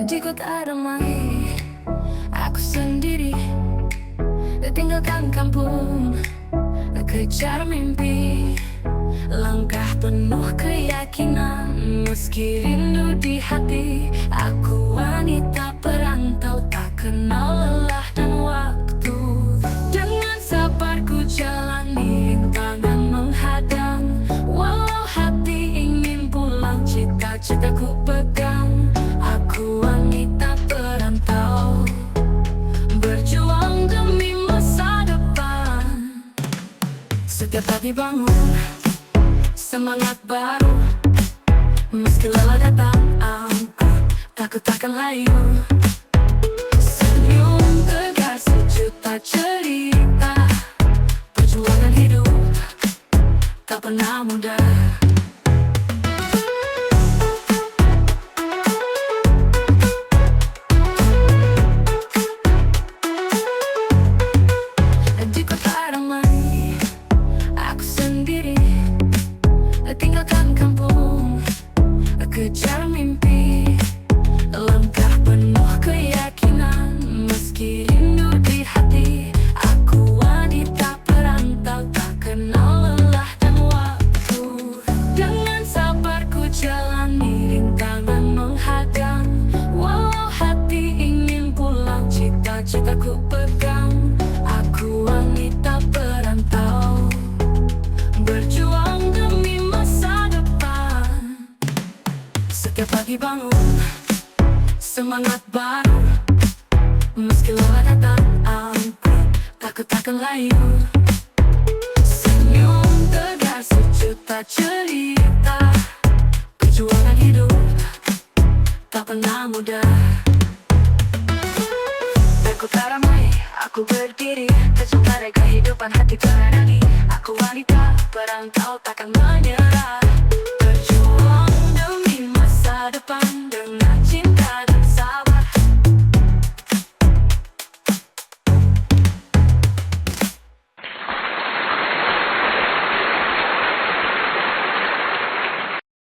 Di kota ramai, aku sendiri tinggalkan kampung, kejar mimpi. Langkah penuh keyakinan, meski rindu di hati. Aku wanita perantau, tak kenal lelah dan waktu. Dengan sabar ku jalani, rintangan menghadang. Walau hati ingin pulang, cita-cita ku pegang. Aku wanita perantau, berjuang demi masa depan. Setiap pagi bangun, semangat baru. Meski lelah datang, aku takkan layu. Senyum tegar sejuta cerita. Perjuangan hidup tak pernah mudah. Di kota ramai, aku sendiri tinggalkan kampung, kejar mimpi. Langkah penuh keyakinan, meski rindu di hati. Aku wanita perantau, tak kenal lelah dan waktu. Dengan sabar ku jalani, rintangan menghadang. Walau hati ingin pulang, cita-cita ku pegang. Aku wanita perantau, berjuang demi masa depan. Setiap pagi bangun, semangat baru. Meski lelah datang, aku takkan layu. Senyum tegar sejuta cerita. Perjuangan hidup tak pernah mudah. Di kota ramai, aku berdiri, kejar kehidupan hati terani. Aku wanita perantau, takkan menyerah.